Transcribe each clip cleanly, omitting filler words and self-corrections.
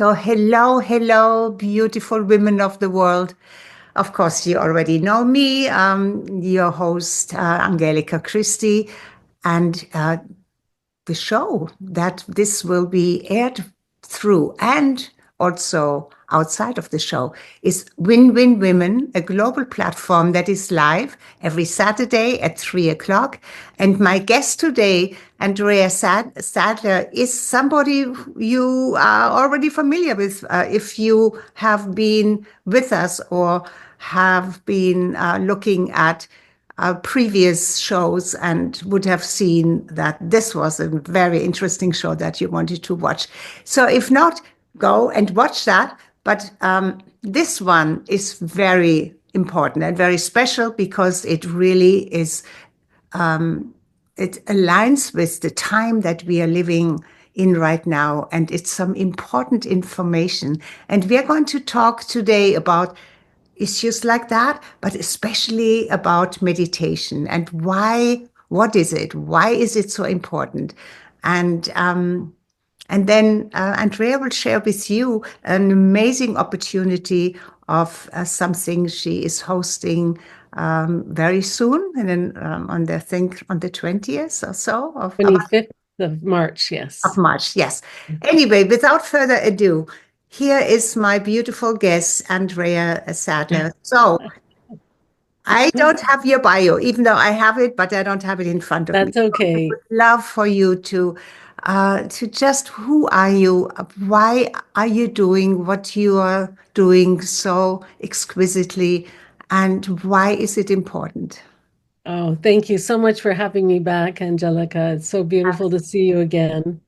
So, hello, hello, beautiful women of the world. Of course, you already know me, your host, Angelika Christie, and the show that this will be aired through and also outside of the show is Win-Win Women, a global platform that is live every Saturday at 3 o'clock. And my guest today, Andrea Sadler, is somebody you are already familiar with if you have been with us or have been looking at previous shows and would have seen that this was a very interesting show that you wanted to watch. So if not, go and watch that. But this one is very important and very special because it really is, it aligns with the time that we are living in right now. And it's some important information. And we are going to talk today about issues like that, but especially about meditation and what is it? Why is it so important? And then Andrea will share with you an amazing opportunity of something she is hosting very soon, and then on the I think on the 20th or so of 25th of March, of yes. March. Yes. Anyway, without further ado, here is my beautiful guest, Andrea Sadler. So I don't have your bio, even though I have it, but I don't have it in front of me. That's okay. Love for you to just who are you? Why are you doing what you are doing so exquisitely, and why is it important? Oh, thank you so much for having me back, Angelica. It's so beautiful to see you again.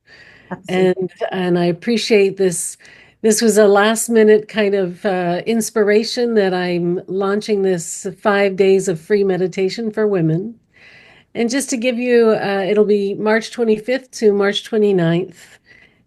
Absolutely. And I appreciate this. This was a last minute kind of inspiration that I'm launching this 5 days of free meditation for women. And just to give you, it'll be March 25th to March 29th.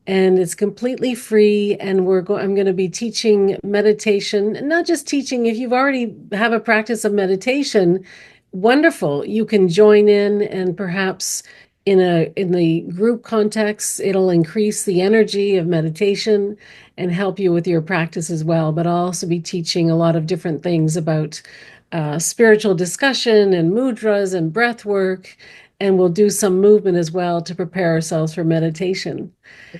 And it's completely free. And I'm going to be teaching meditation, and not just teaching. If you've already have a practice of meditation, wonderful. You can join in, and perhaps in the group context, it'll increase the energy of meditation and help you with your practice as well. But I'll also be teaching a lot of different things about spiritual discussion and mudras and breath work. And we'll do some movement as well to prepare ourselves for meditation.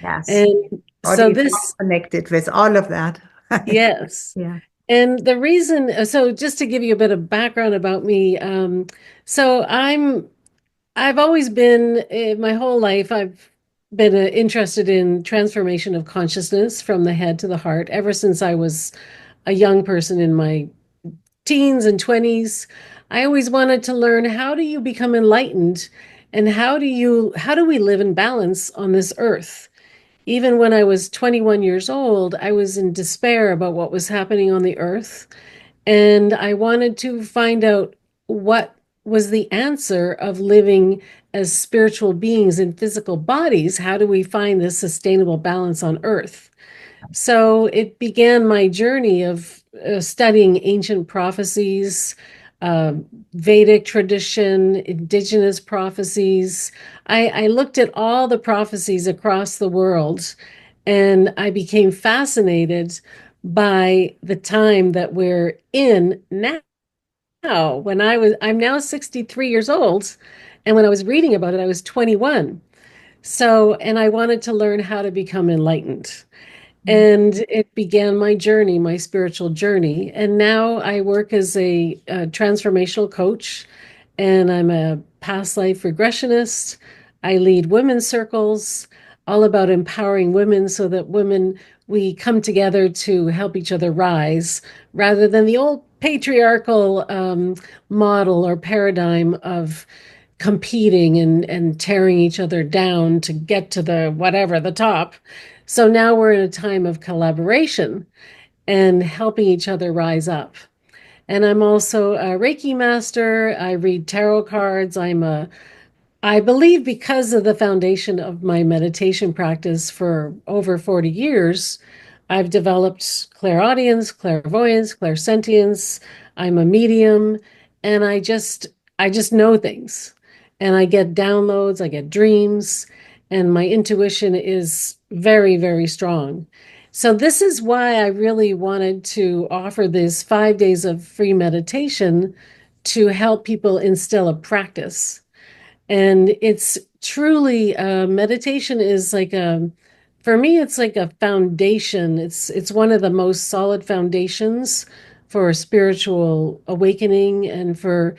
Yes. And Body so is all this, connected with all of that. yes. Yeah. And the reason, so just to give you a bit of background about me, so I've always been, my whole life, I've been interested in transformation of consciousness from the head to the heart ever since I was a young person in my teens and 20s. I always wanted to learn, how do you become enlightened, and how do we live in balance on this earth? Even when I was 21 years old, I was in despair about what was happening on the earth. And I wanted to find out what was the answer of living as spiritual beings in physical bodies. How do we find this sustainable balance on earth? So it began my journey of studying ancient prophecies, uh, Vedic tradition, indigenous prophecies. I looked at all the prophecies across the world, and I became fascinated by the time that we're in now. I'm now 63 years old, and when I was reading about it, I was 21. So, and I wanted to learn how to become enlightened. And it began my journey, my spiritual journey. And now I work as a transformational coach, and I'm a past life regressionist. I lead women's circles, all about empowering women so that we come together to help each other rise rather than the old patriarchal model or paradigm of competing and tearing each other down to get to the top. So now we're in a time of collaboration and helping each other rise up. And I'm also a Reiki master. I read tarot cards. I believe, because of the foundation of my meditation practice for over 40 years, I've developed clairaudience, clairvoyance, clairsentience. I'm a medium, and I just know things. And I get downloads, I get dreams, and my intuition is very, very strong. So this is why I really wanted to offer this 5 days of free meditation to help people instill a practice. And it's truly meditation is like a for me it's like a foundation. It's one of the most solid foundations for spiritual awakening and for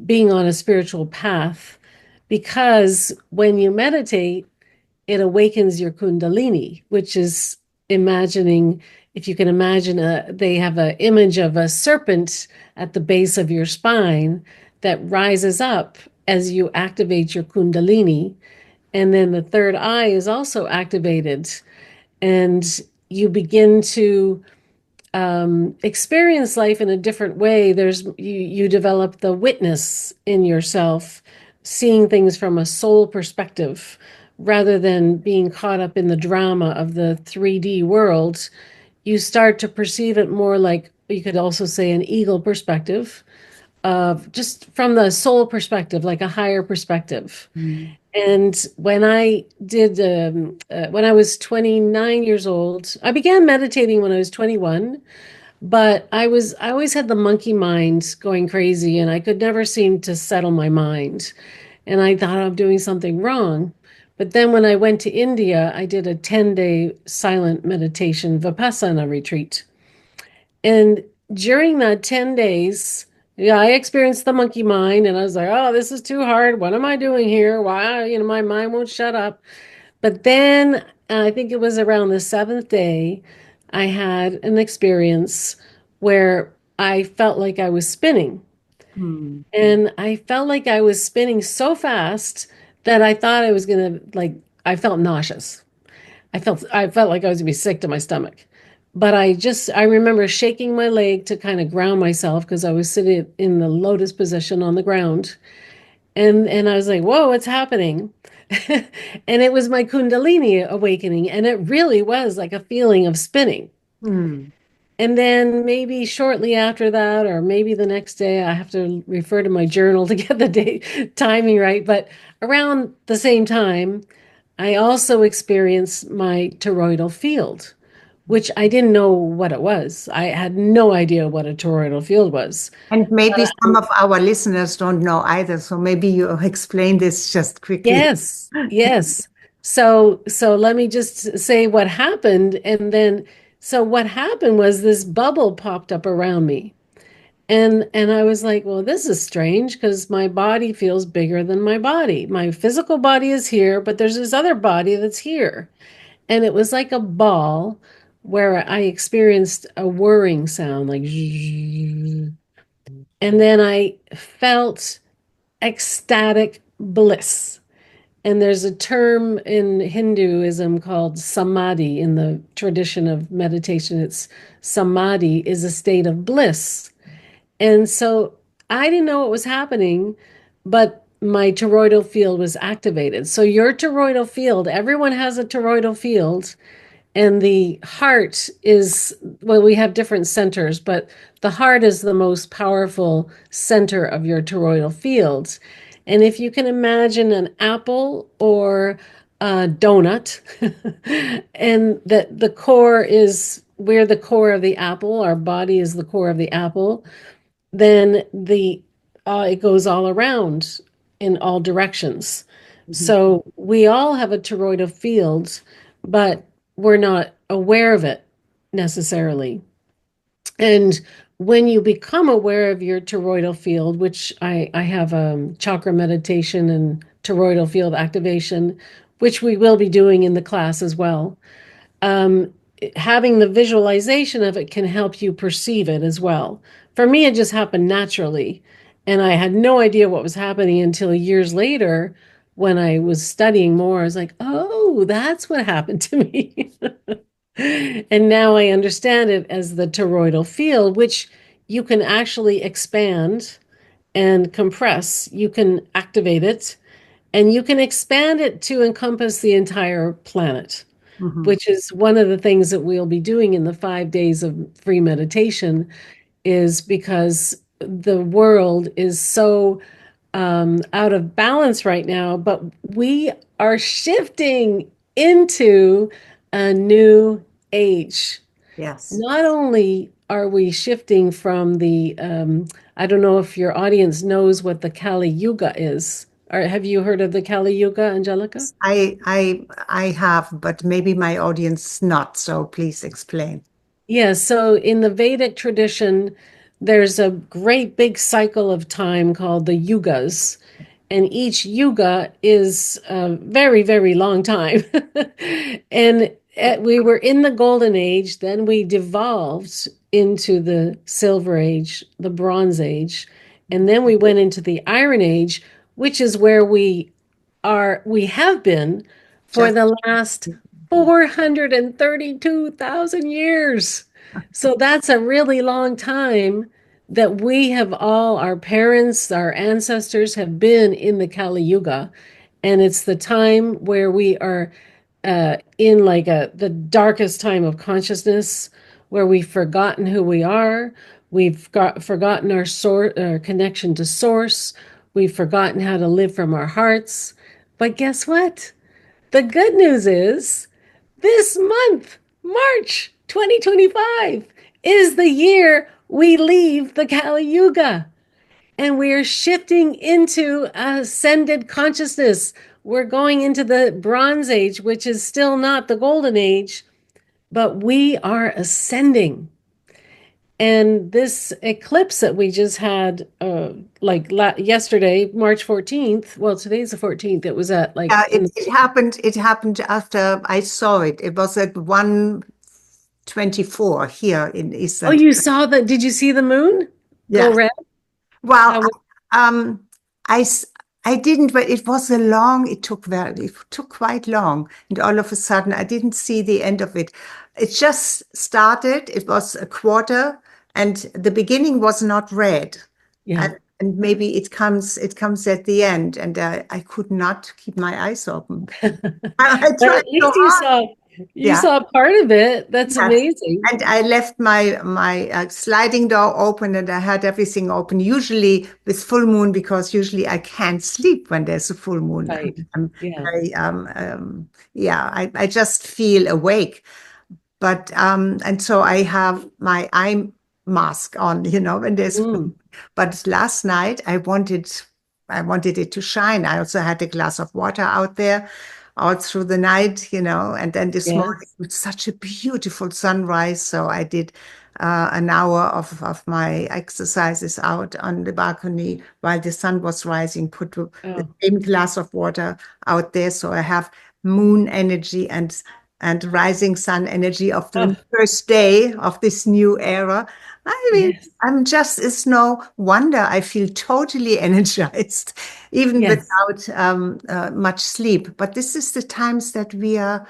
being on a spiritual path because when you meditate it awakens your Kundalini, which is imagining, if you can imagine, they have an image of a serpent at the base of your spine that rises up as you activate your Kundalini. And then the third eye is also activated, and you begin to experience life in a different way. You develop the witness in yourself, seeing things from a soul perspective rather than being caught up in the drama of the 3D world. You start to perceive it more like, you could also say, an eagle perspective, of just from the soul perspective, like a higher perspective. Mm. And when I was 29 years old, I began meditating when I was 21, but I always had the monkey mind going crazy and I could never seem to settle my mind. And I thought I'm doing something wrong. But then when I went to India, I did a 10-day silent meditation Vipassana retreat. And during that 10 days, yeah, I experienced the monkey mind and I was like, oh, this is too hard. What am I doing here? Why, my mind won't shut up. But then I think it was around the seventh day, I had an experience where I felt like I was spinning. Mm. And I felt like I was spinning so fast that I thought I was gonna I felt nauseous. I felt like I was gonna be sick to my stomach. But I remember shaking my leg to kind of ground myself because I was sitting in the lotus position on the ground. And I was like, whoa, what's happening? And it was my Kundalini awakening. And it really was like a feeling of spinning. Mm. And then maybe shortly after that, or maybe the next day, I have to refer to my journal to get the date timing right. But around the same time, I also experienced my toroidal field, which I didn't know what it was. I had no idea what a toroidal field was. And maybe some of our listeners don't know either. So maybe you explain this just quickly. Yes, yes. So let me just say what happened, and then so what happened was this bubble popped up around me. And I was like, well, this is strange because my body feels bigger than my body. My physical body is here, but there's this other body that's here. And it was like a ball where I experienced a whirring sound, like zzzz. And then I felt ecstatic bliss. And there's a term in Hinduism called samadhi in the tradition of meditation. It's samadhi is a state of bliss. And so I didn't know what was happening, but my toroidal field was activated. So your toroidal field, everyone has a toroidal field, and the heart is, well, we have different centers, but the heart is the most powerful center of your toroidal fields. And if you can imagine an apple or a donut, and that the core is, we're the core of the apple, our body is the core of the apple, then the it goes all around in all directions. Mhm. So we all have a toroidal field, but we're not aware of it necessarily. And when you become aware of your toroidal field, which I have chakra meditation and toroidal field activation, which we will be doing in the class as well, um, having the visualization of it can help you perceive it as well. For me, it just happened naturally. And I had no idea what was happening until years later when I was studying more. I was like, oh, that's what happened to me. And now I understand it as the toroidal field, which you can actually expand and compress. You can activate it and you can expand it to encompass the entire planet, Mhm. which is one of the things that we'll be doing in the 5 days of free meditation, is because the world is so out of balance right now, but we are shifting into a new age. Yes. Not only are we shifting from I don't know if your audience knows what the Kali Yuga is. Or have you heard of the Kali Yuga, Angelica? I have, but maybe my audience not, so please explain. Yeah, so in the Vedic tradition, there's a great big cycle of time called the yugas, and each yuga is a very, very long time. And we were in the golden age, then we devolved into the silver age, the bronze age, and then we went into the iron age, which is where we have been for Just the last 432,000 years. So that's a really long time that we have all, our parents, our ancestors have been in the Kali Yuga. And it's the time where we are in like the darkest time of consciousness, where we've forgotten who we are. Forgotten our connection to source. We've forgotten how to live from our hearts. But guess what? The good news is this month, March 2025, is the year we leave the Kali Yuga and we're shifting into ascended consciousness. We're going into the Bronze Age, which is still not the Golden Age, but we are ascending. And this eclipse that we just had, yesterday, March 14th, well, today's the 14th, it was at like yeah, in, it happened after I saw it. It was at 1:24 here in oh, Eastern. you saw that? Did you see the moon go Yes. red? Well, How was um, I s- I didn't, but it was a long, it took quite long. And all of a sudden, I didn't see the end of it. It just started. It was a quarter, and the beginning was not red. yeah. And maybe it comes at the end, and I could not keep my eyes open. I But tried at so least hard. you Yeah. saw part of it. That's Yes. amazing. And I left my sliding door open and I had everything open, usually with full moon, because usually I can't sleep when there's a full moon. Right. I'm Yeah. very, yeah, I just feel awake. But, and so I have my eye mask on, when there's full Mm, moon. But last night I wanted it to shine. I also had a glass of water out there all through the night, and then this morning yes. it's such a beautiful sunrise. So I did an hour of my exercises out on the balcony while the sun was rising, put the Oh, same glass of water out there. So I have moon energy and rising sun energy of the oh, first day of this new era. I mean, yes. it's no wonder I feel totally energized, even Yes. without much sleep. But this is the times that we are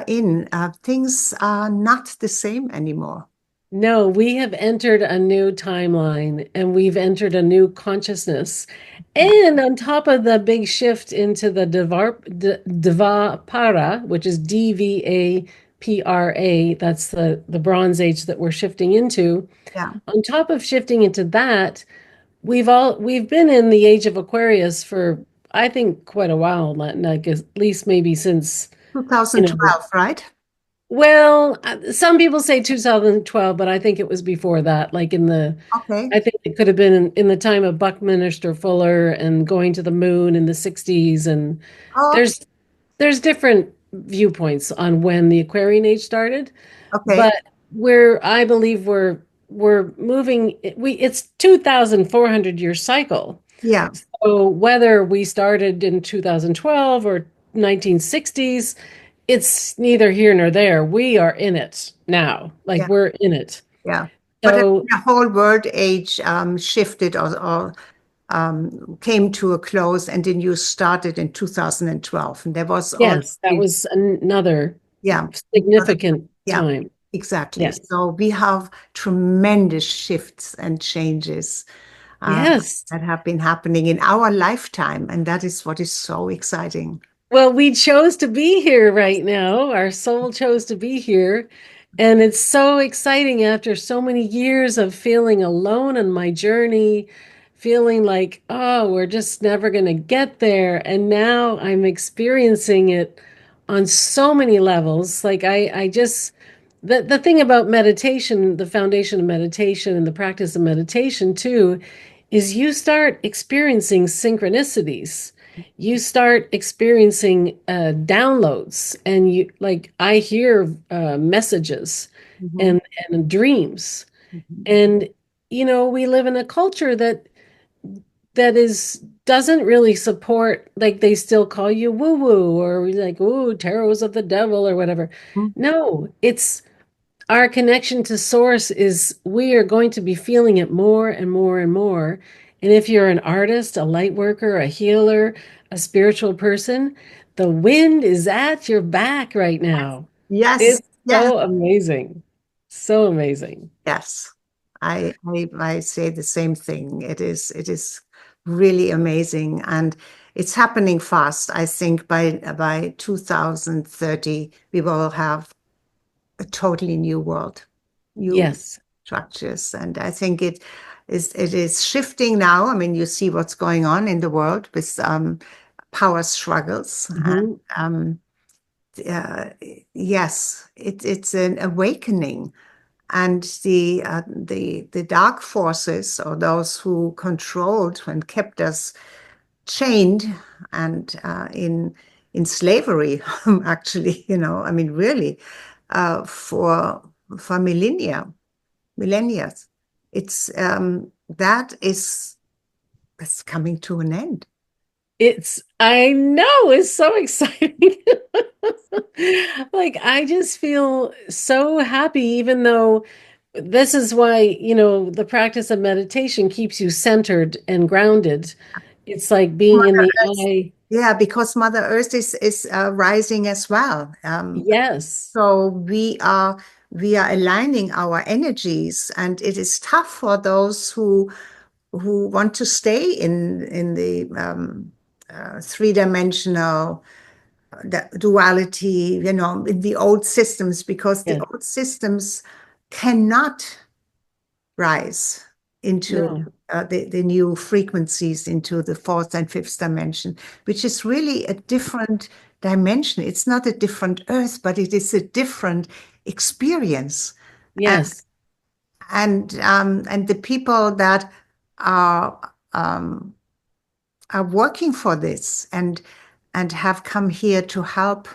in. Things are not the same anymore. No, we have entered a new timeline and we've entered a new consciousness. And on top of the big shift into the Dvapara, which is Dvapra, that's the Bronze Age that we're shifting into. Yeah, On top of shifting into that, we've been in the age of Aquarius for I think quite a while, like at least maybe since, you know, 2012, right? well, some people say 2012, but I think it was before that, like Okay. I think it could have been in the time of Buckminster Fuller and going to the moon in the 60s. And Oh, there's there's different viewpoints on when the Aquarian age started, okay. but I believe we're moving, it's 2,400 year cycle. Yeah, So whether we started in 2012 or 1960s, it's neither here nor there. We are in it now. Like yeah, we're in it. yeah. But So the whole world age shifted or came to a close, and then you started in 2012, and there was yes, that already, was another yeah, significant yeah, time. exactly. Yes. So we have tremendous shifts and changes uh, Yes. that have been happening in our lifetime, and that is what is so exciting. Well, we chose to be here right now. Our soul chose to be here. And it's so exciting after so many years of feeling alone in my journey, feeling like, oh, we're just never going to get there. And now I'm experiencing it on so many levels. Like I just the thing about meditation, the foundation of meditation and the practice of meditation too, is you start experiencing synchronicities. You start experiencing downloads, and you like I hear messages Mhm. and dreams. Mhm. And we live in a culture that is doesn't really support, like they still call you woo woo, or like, ooh, tarot's of the devil or whatever. No, it's our connection to source is we are going to be feeling it more and more and more. And if you're an artist, a light worker, a healer, a spiritual person, the wind is at your back right now. Yes, It's yes, so amazing. So amazing. yes. I say the same thing. It is really amazing, and it's happening fast. I think by 2030 we will have a totally new world, new Yes. structures, and I think it is shifting now. I mean, you see what's going on in the world with power struggles, and Mhm. uh, yes, it's an awakening. And the dark forces, or those who controlled and kept us chained and in slavery, actually, I mean, really, for millennia, that is that's coming to an end. I know, it's so exciting. Like, I just feel so happy, even though this is why, the practice of meditation keeps you centered and grounded. It's like being in Mother the Earth, eye. yeah, because Mother Earth is rising as well. Yes, So we are aligning our energies, and it is tough for those who want to stay in the three-dimensional duality, in the old systems, because the yes, old systems cannot rise into no, the new frequencies, into the fourth and fifth dimension, which is really a different dimension. It's not a different earth, but it is a different experience. And yes, and the people that are um, are working for this and have come here to help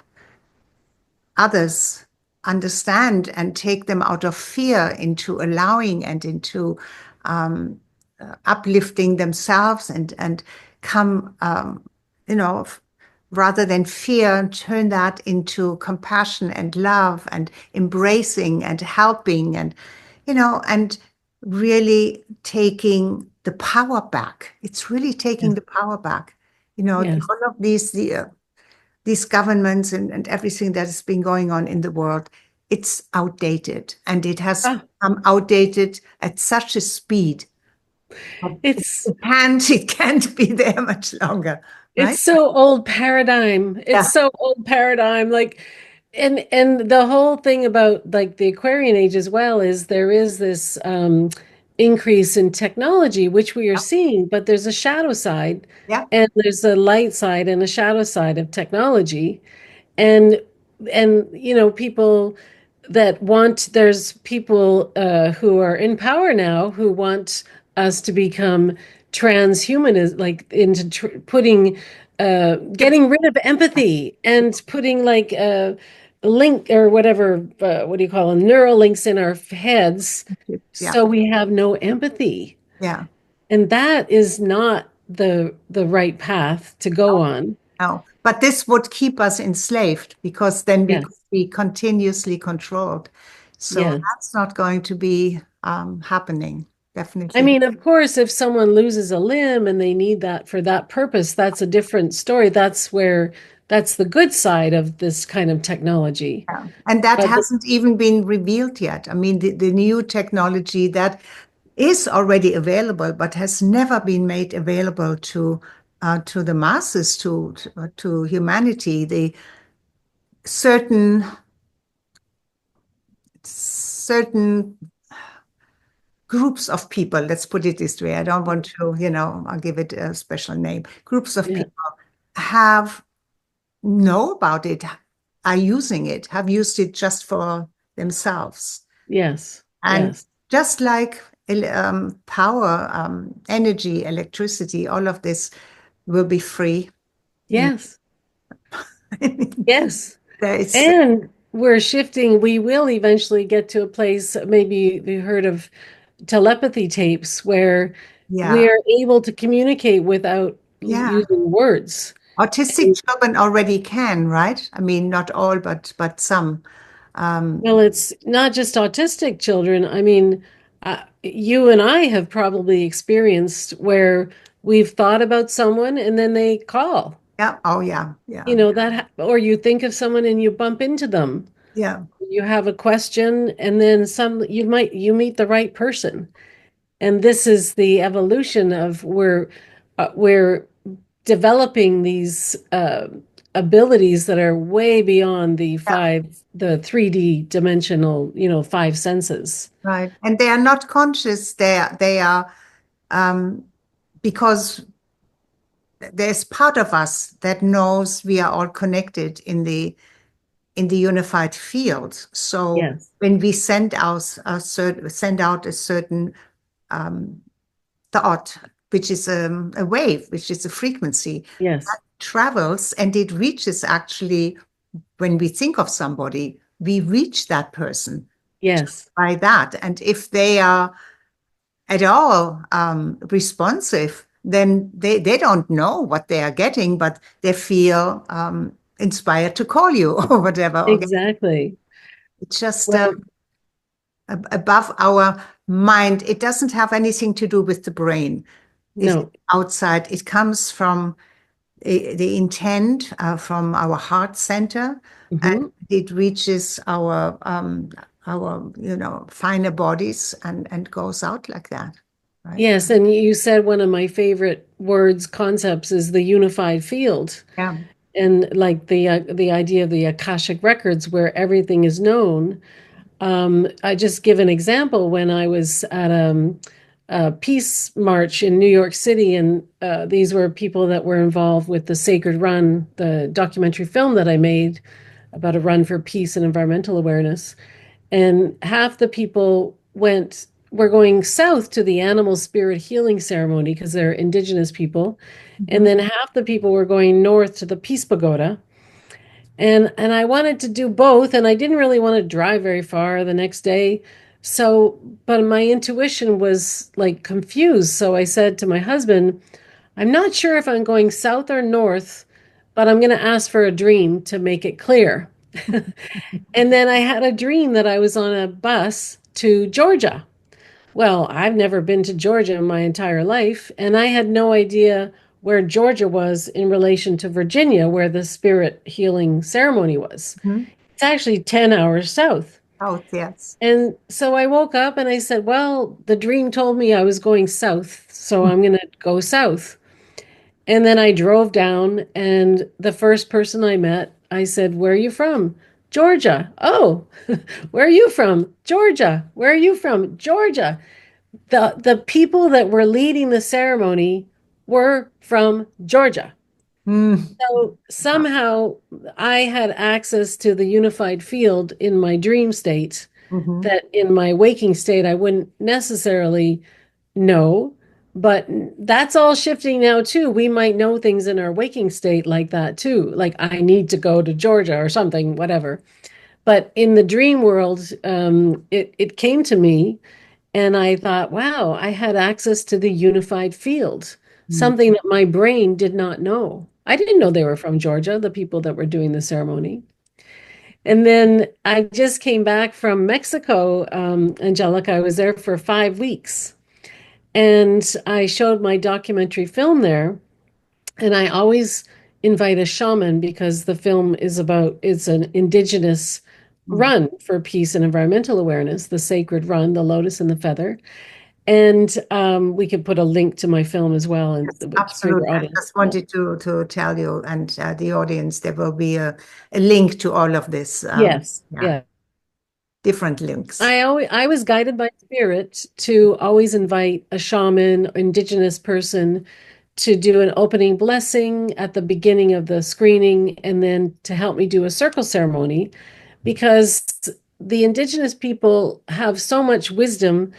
others understand and take them out of fear into allowing and into um, uplifting themselves and come, rather than fear, turn that into compassion and love and embracing and helping and really taking the power back. It's really taking yes, the power back. yes. All of these governments and everything that has been going on in the world, it's outdated, and it has Oh, become outdated at such a speed. it's It can't be there much longer, It's right? so old paradigm. It's Yeah, so old paradigm. Like, and the whole thing about like the Aquarian age as well is there is this increase in technology, which we are seeing, but there's a shadow side yeah, and there's a light side and a shadow side of technology. And people that want there's people who are in power now who want us to become transhumanist, like into putting getting rid of empathy and putting like a link or whatever, what do you call them, neural links in our heads, yeah, so we have no empathy. yeah. And that is not the right path to go on. No, but this would keep us enslaved, because then we could Yes. be continuously controlled. So Yes. that's not going to be happening. I Definitely. mean, of course, if someone loses a limb and they need that for that purpose, that's a different story. That's the good side of this kind of technology. Yeah. And that But hasn't even been revealed yet. I mean, the new technology that is already available, but has never been made available to the masses, to humanity. The certain groups of people, let's put it this way. I don't want to, I'll give it a special name. Groups of yeah, people have know about it, are using it, have used it just for themselves. Yes. And Yes. just like power, energy, electricity, all of this will be free. Yes. Yes. There is, And we're shifting. We will eventually get to a place, maybe you heard of telepathy tapes, where we yeah, are able to communicate without yeah. using words. Autistic children already can, right? I mean, not all, but some. Um, Well, it's not just autistic children. I mean, you and I have probably experienced where we've thought about someone and then they call. yeah. Oh, yeah, yeah, You know, or you think of someone and you bump into them. yeah. You have a question and then you meet the right person. And this is the evolution of where we're developing these abilities that are way beyond the 3D dimensional, five senses. Right. And they are not conscious. They are um, because there's part of us that knows we are all connected in the unified field. So Yes, when we send out a certain um, thought, which is a wave, which is a frequency, that yes, travels and it reaches actually when we think of somebody, we reach that person yes, by that. And if they are at all responsive, then they don't know what they are getting, but they feel inspired to call you or whatever. Okay. exactly. It's just Well, above our mind. It doesn't have anything to do with the brain. It's no. outside. It comes from the intent from our heart center, and Mhm. it reaches our finer bodies and goes out like that, right? Yes, and you said one of my favorite words, concepts is the unified field. Yeah. And like the idea of the Akashic records where everything is known. I just give an example when I was at a peace march in New York City, and these were people that were involved with the Sacred Run, the documentary film that I made about a run for peace and environmental awareness. And half the people were going south to the animal spirit healing ceremony because they're indigenous people. And Mhm. then half the people were going north to the Peace Pagoda. And I wanted to do both, and I didn't really want to drive very far the next day. So, but my intuition was like confused. So I said to my husband, I'm not sure if I'm going south or north, but I'm going to ask for a dream to make it clear. And then I had a dream that I was on a bus to Georgia. Well, I've never been to Georgia in my entire life, and I had no idea where Georgia was in relation to Virginia, where the spirit healing ceremony was. Mhm. It's actually 10 hours south. Oh, yes. And so I woke up and I said, well, the dream told me I was going south, so I'm going to go south. And then I drove down, and the first person I met, I said, where are you from? Georgia. Oh, where are you from? Georgia. Where are you from? Georgia. The people that were leading the ceremony were from Georgia. Mm. So somehow I had access to the unified field in my dream state Mhm. that in my waking state I wouldn't necessarily know. But that's all shifting now too. We might know things in our waking state like that too. Like I need to go to Georgia or something, whatever. But in the dream world, it came to me and I thought, wow, I had access to the unified field, Mm. something that my brain did not know. I didn't know they were from Georgia, the people that were doing the ceremony. And then I just came back from Mexico, Angelica. I was there for 5 weeks. And I showed my documentary film there. And I always invite a shaman because the film it's an indigenous Mm. run for peace and environmental awareness, the sacred run, the lotus and the feather. And we could put a link to my film as well, and Yes, for your absolutely. I audience. just Yeah. wanted to tell you and the audience there will be a link to all of this. Yes. Yeah, Yeah. different links. I was guided by spirit to always invite a shaman, indigenous person to do an opening blessing at the beginning of the screening and then to help me do a circle ceremony because the indigenous people have so much wisdom,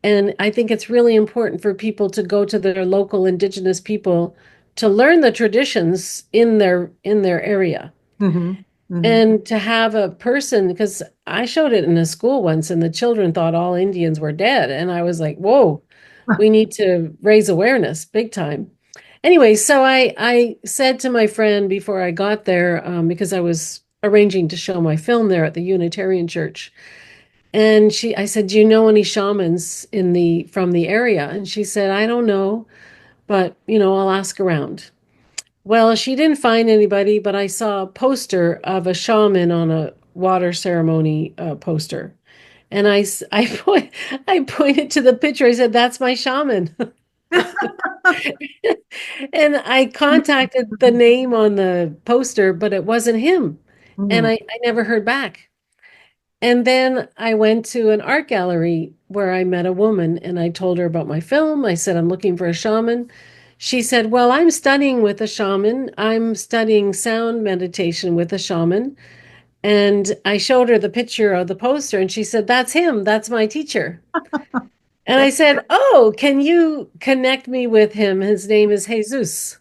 and I think it's really important for people to go to their local indigenous people to learn the traditions in their area. Mm-hmm. Mm-hmm. And to have a person, because I showed it in a school once and the children thought all Indians were dead. And I was like, whoa, we need to raise awareness big time. Anyway, so I said to my friend before I got there, because I was arranging to show my film there at the Unitarian Church, and I said, "Do you know any shamans in the from the area?" And she said, "I don't know, but I'll ask around." Well, she didn't find anybody, but I saw a poster of a shaman on a water ceremony poster. And I pointed to the picture. I said, "That's my shaman." And I contacted the name on the poster, but it wasn't him. And Mm-hmm. I never heard back. And then I went to an art gallery where I met a woman and I told her about my film. I said, "I'm looking for a shaman." She said, "Well, I'm studying with a shaman. I'm studying sound meditation with a shaman." And I showed her the picture of the poster and she said, "That's him. That's my teacher." And I said, "Oh, can you connect me with him? His name is Jesus."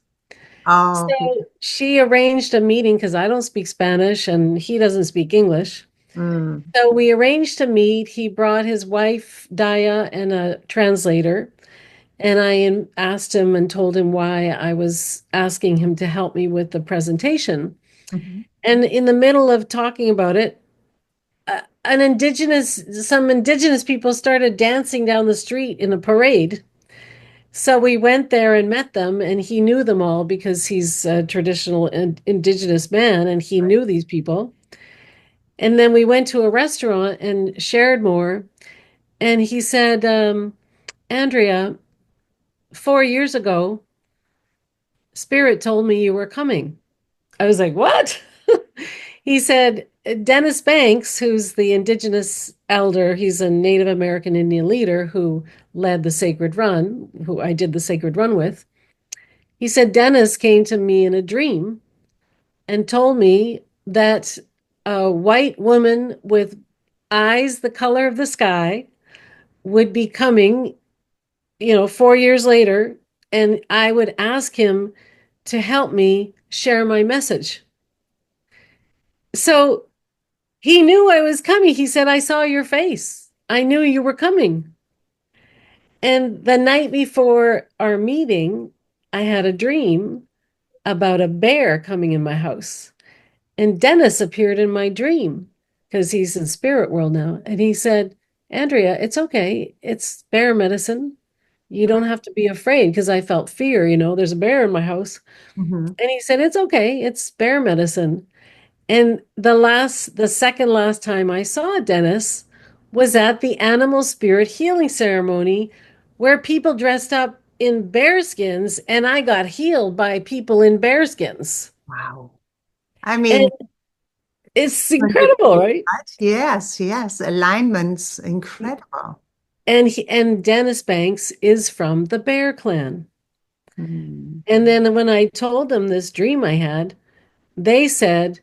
Oh, So she arranged a meeting because I don't speak Spanish and he doesn't speak English. mm, So we arranged to meet. He brought his wife, Daya, and a translator. And I asked him and told him why I was asking him to help me with the presentation. mhm. And in the middle of talking about it, some indigenous people started dancing down the street in a parade. So we went there and met them, and he knew them all because he's a traditional indigenous man and he knew these people. And then we went to a restaurant and shared more. And he said, "Andrea, 4 years ago, Spirit told me you were coming." I was like, "What?" He said, "Dennis Banks, who's the indigenous elder, he's a Native American Indian leader who led the Sacred Run, who I did the Sacred Run with." He said, "Dennis came to me in a dream and told me that a white woman with eyes the color of the sky would be coming 4 years later, and I would ask him to help me share my message." So he knew I was coming. He said, "I saw your face. I knew you were coming." And the night before our meeting, I had a dream about a bear coming in my house. And Dennis appeared in my dream because he's in spirit world now. And he said, "Andrea, it's okay. It's bear medicine. You don't have to be afraid," because I felt fear, there's a bear in my house. Mhm. And he said, "It's okay. It's bear medicine." And the second last time I saw Dennis was at the animal spirit healing ceremony where people dressed up in bear skins and I got healed by people in bear skins. Wow. I And mean, it's synchronicity, incredible, right? right? Yes, yes. Alignment's incredible. And Dennis Banks is from the Bear Clan. Mm. And then when I told them this dream I had, they said,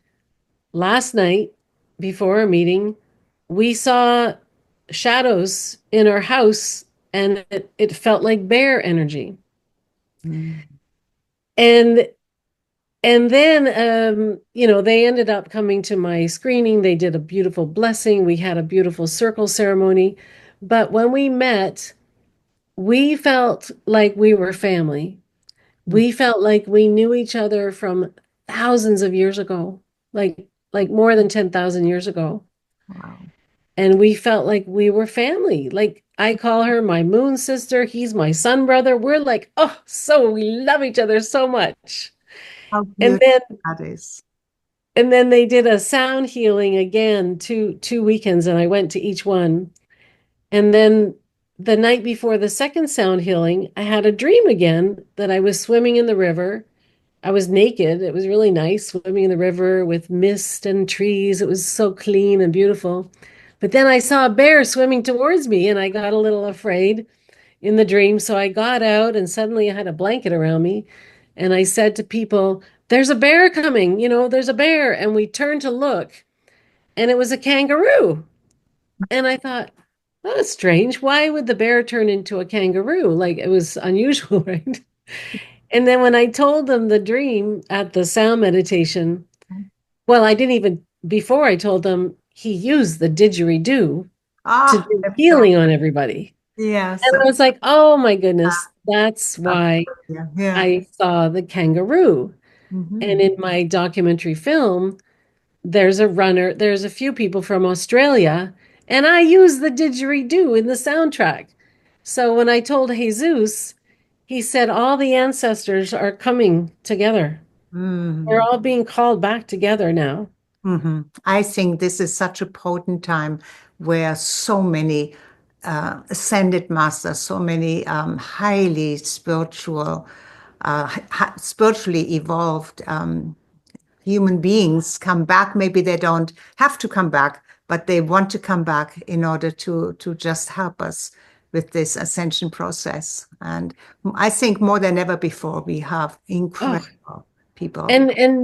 "Last night before our meeting, we saw shadows in our house and it felt like bear energy." Mm. And then they ended up coming to my screening. They did a beautiful blessing. We had a beautiful circle ceremony. But when we met, we felt like we were family. Mm. We felt like we knew each other from thousands of years ago, like more than 10,000 years ago. Wow. And we felt like we were family. Like I call her my moon sister, he's my sun brother. We're like, oh, so we love each other so much. How And beautiful then that is. they did a sound healing again two weekends, and I went to each one. And then the night before the second sound healing, I had a dream again that I was swimming in the river. I was naked. It was really nice swimming in the river with mist and trees. It was so clean and beautiful. But then I saw a bear swimming towards me and I got a little afraid in the dream. So I got out and suddenly I had a blanket around me. And I said to people, "There's a bear coming, there's a bear." And we turned to look and it was a kangaroo. And I thought, oh, that's strange. Why would the bear turn into a kangaroo? Like it was unusual, right? And then when I told them the dream at the sound meditation, well, I didn't even, before I told them, he used the didgeridoo to Ah, do that's so, healing on everybody. yes. And I was like, oh my goodness, that's why Yeah. Yeah. I saw the kangaroo. And Hmm. in my documentary film, there's a few people from Australia, and I use the didgeridoo in the soundtrack. So when I told Jesus, he said all the ancestors are coming together. They're Hmm. all being called back together now. Hmm. I think this is such a potent time where so many ascended masters, so many highly spiritual, spiritually evolved human beings come back. Maybe they don't have to come back, but they want to come back in order to just help us with this ascension process. And I think more than ever before, we have Oh, incredible people. and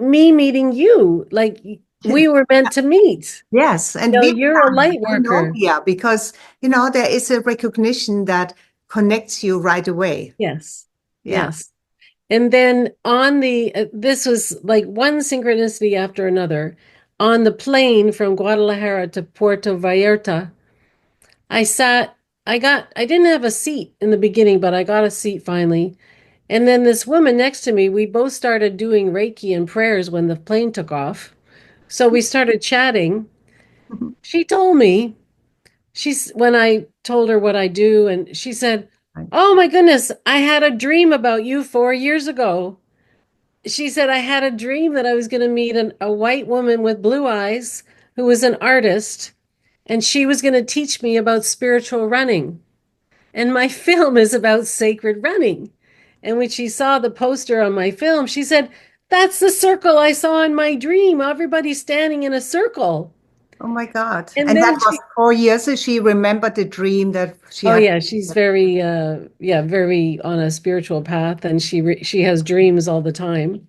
me meeting you, like we were meant to meet. Yes, and You know, we you're a light I know worker. we are because there is a recognition that connects you right away. Yes. Yeah. Yes. And then on this was like one synchronicity after another. On the plane from Guadalajara to Puerto Vallarta, I sat, I didn't have a seat in the beginning, but I got a seat finally. And then this woman next to me, we both started doing Reiki and prayers when the plane took off. So we started chatting. She told me, when I told her what I do, and she said, oh my goodness, I had a dream about you 4 years ago. She said, I had a dream that I was going to meet a white woman with blue eyes who was an artist, and she was going to teach me about spiritual running. And my film is about sacred running. And when she saw the poster on my film, she said, that's the circle I saw in my dream. Everybody's standing in a circle. Oh my God. And And that then was she, 4 years. So she remembered the dream that she oh had. yeah, she's very, yeah, very on a spiritual path, and she has dreams all the time.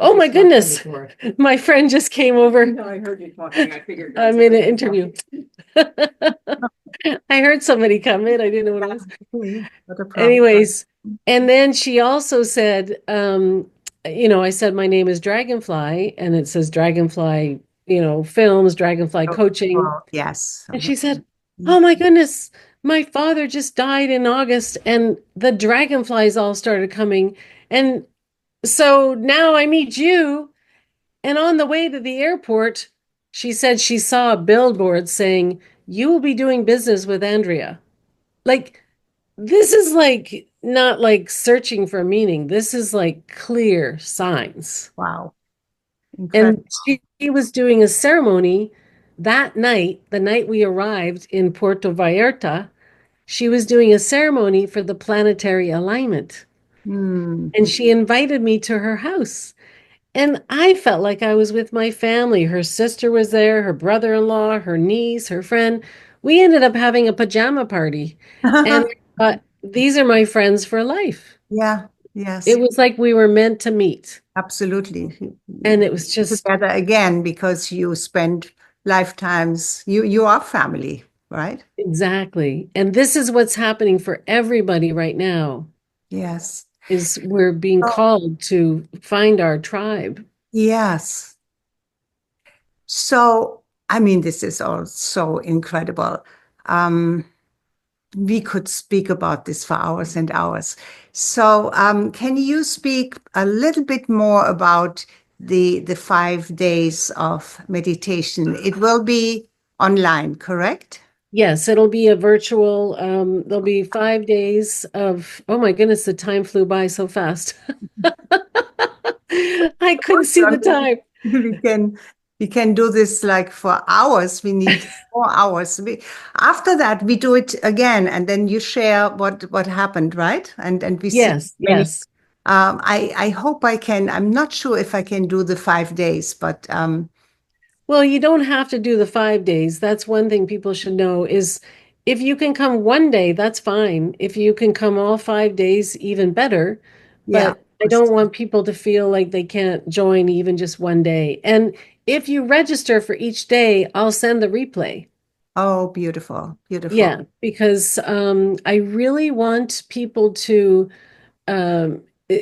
Oh my goodness. My friend just came over. No, I heard you talking. I figured I'm in an interview. I heard somebody come in. I didn't know what it was. Not a problem. Anyways, and then she also said, I said my name is Dragonfly, and it says Dragonfly, films, Dragonfly coaching. Well, yes. And she said, oh my goodness, my father just died in August, and the dragonflies all started coming. And so now I meet you. And on the way to the airport, she said she saw a billboard saying, you will be doing business with Andrea. Like, this is like not like searching for meaning. This is like clear signs. Wow. Incredible. And she was doing a ceremony that night, the night we arrived in Puerto Vallarta. She was doing a ceremony for the planetary alignment. Hmm. And she invited me to her house. And I felt like I was with my family. Her sister was there, her brother-in-law, her niece, her friend. We ended up having a pajama party. And these are my friends for life. Yeah. It Yes. was like we were meant to meet. Absolutely. And it was just Together again because you spend lifetimes. You are family, right? exactly. And this is what's happening for everybody right now, Yes. is we're being Oh, called to find our tribe. yes. So, I mean, this is all so incredible. Um, we could speak about this for hours and hours. So, can you speak a little bit more about the 5 days of meditation? It will be online, correct? Yes, it'll be a virtual, there'll be 5 days of, oh my goodness, the time flew by so fast. I couldn't see the time. We can we can do this like for hours. We need 4 hours. After that, we do it again, and then you share what happened, right? And we see Yes, many. yes. I hope I can. I'm not sure if I can do the 5 days, but Well, you don't have to do the 5 days. That's one thing people should know is if you can come one day, that's fine. If you can come all 5 days, even better. yeah, of But I course. don't want people to feel like they can't join even just one day. And if you register for each day, I'll send the replay. Oh, beautiful, beautiful. Yeah, because I really want people to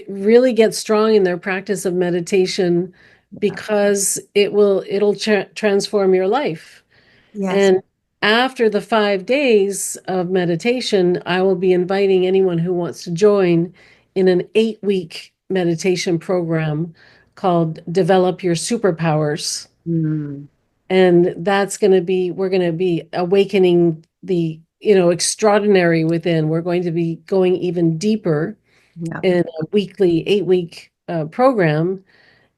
really get strong in their practice of meditation because it'll transform your life. Yes. And after the 5 days of meditation, I will be inviting anyone who wants to join in an 8-week meditation program called Develop Your Superpowers. Mm, And we're going to be awakening the, extraordinary within. We're going to be going even deeper yeah. in a weekly 8-week program.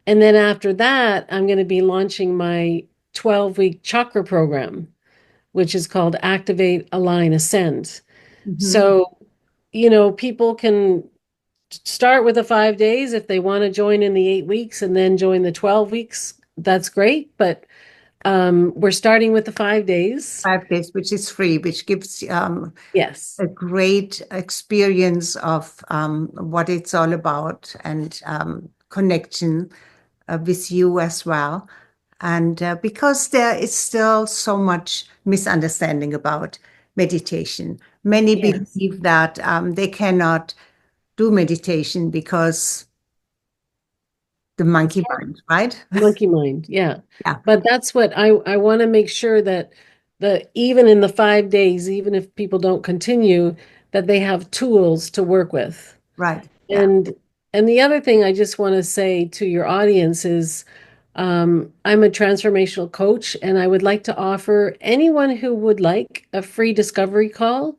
And then after that, I'm going to be launching my 12-week chakra program, which is called Activate, Align, Ascend. Hmm. So, people can start with the 5 days if they want to join in the 8 weeks and then join the 12 weeks. That's great. But we're starting with the 5 days. 5 days, which is free, which gives Yes, a great experience of what it's all about and connection with you as well. And because there is still so much misunderstanding about meditation, many yes. believe that they cannot do meditation because the It's monkey hard. mind, right? Monkey mind, yeah. Yeah, But that's what I want to make sure that even in the 5 days, even if people don't continue, that they have tools to work with. right. Yeah. And the other thing I just want to say to your audience is I'm a transformational coach, and I would like to offer anyone who would like a free discovery call.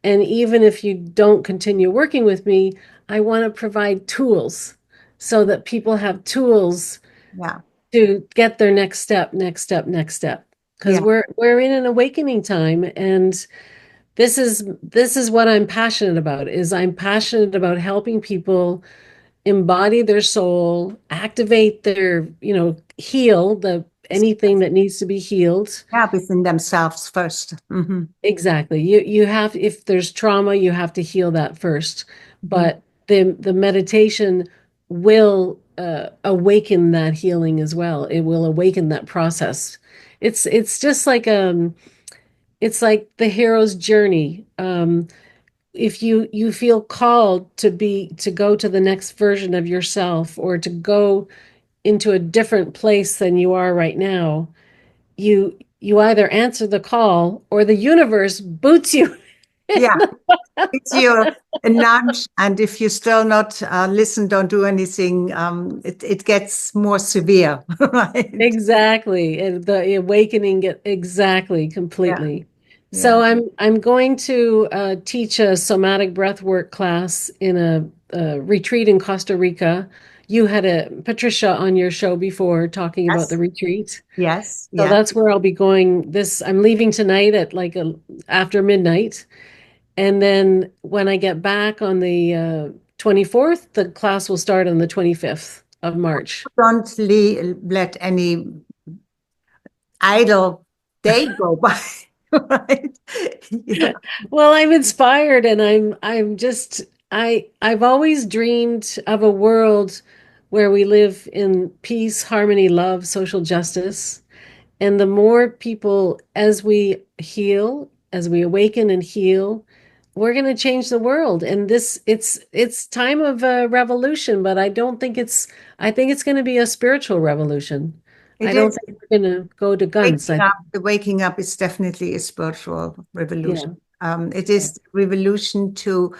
And even if you don't continue working with me, I want to provide tools so that people have tools Yeah. to get their next step, next step, next step. Because Yeah. we're in an awakening time, and this is what I'm passionate about. Is I'm passionate about helping people embody their soul, activate their, heal the anything that needs to be healed. Yeah, within themselves first. Hmm. Exactly. You have, if there's trauma, you have to heal that first. Hmm. But the meditation will awaken that healing as well. It will awaken that process. It's just like it's like the hero's journey. If you feel called to go to the next version of yourself or to go into a different place than you are right now, you either answer the call or the universe boots you. Yeah, it's your a nudge, and if you still not listen, don't do anything, it gets more severe, right? Exactly. And the awakening exactly, Yeah, completely. yeah. So I'm going to teach a somatic breathwork class in a retreat in Costa Rica. You had a Patricia on your show before talking about the Yes, retreat. yes, So yes. that's where I'll be going. I'm leaving tonight at after midnight. And then when I get back on the 24th, the class will start on the 25th of March. Don't let any idle day go by, right? Yeah, Well, I'm inspired, and I'm just I've always dreamed of a world where we live in peace, harmony, love, social justice. And the more people, as we heal, as we awaken and heal, we're going to change the world. And it's time of a revolution, but I think it's going to be a spiritual revolution. I it don't is. think we're going to go to guns. Waking up, the waking up is definitely a spiritual revolution. Yeah, It yeah, is revolution to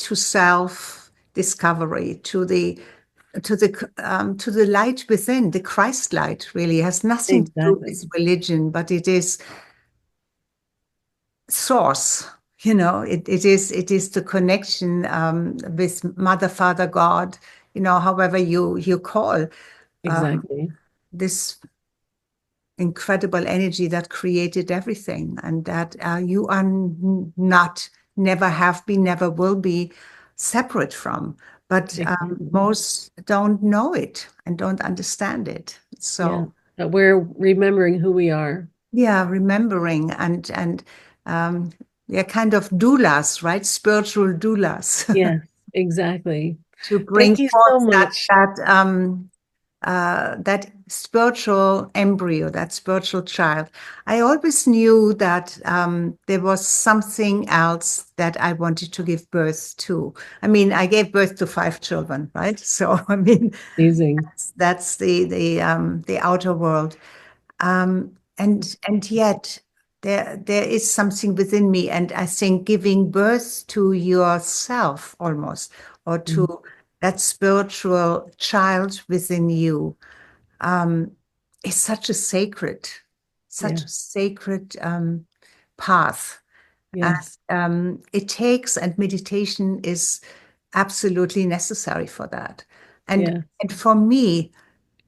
self discovery, to the light within, the Christ light. Really has nothing to do exactly. with religion, but it is source. You know, it is the connection with Mother, Father, God. You know, however you call Exactly. this incredible energy that created everything, and that you are not, never have been, never will be separate from. But Exactly. most don't know it and don't understand it. Yeah. So But we're remembering who we are. yeah, remembering and um, yeah, kind of doulas, right? Spiritual doulas Yes, exactly. to bring Thank you so forth that much. that that spiritual embryo, that spiritual child, I always knew that there was something else that I wanted to give birth to. I mean, I gave birth to 5 children, right? So, I mean, Amazing. that's the outer world. And yet there is something within me, and I think giving birth to yourself almost, or Mm. to that spiritual child within you, um, is such Yeah. a sacred path. And Yes. it takes, and meditation is absolutely necessary for that. And Yeah. and for me,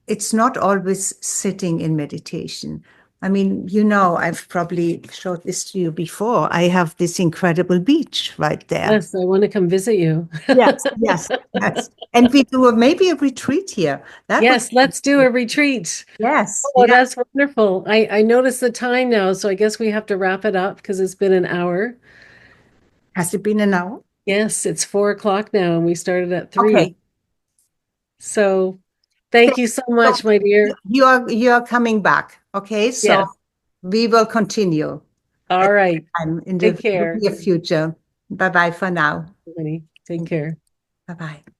it's not always sitting in meditation. I mean, I've probably showed this to you before. I have this incredible beach right there. Yes, I want to come visit you. Yes, yes, yes. And we do maybe a retreat here. That would Yes, let's do a retreat. yes, Oh, yeah. that's wonderful. I noticed the time now, so I guess we have to wrap it up because it's been an hour. Has it been an hour? Yes, it's 4 o'clock now, and we started at 3. Okay. So thank you so So much, my dear. you're coming back. Okay, so Yes. we will continue All at right. time in Take the care, near future. Bye bye for now. Lenny. Take care. Bye bye.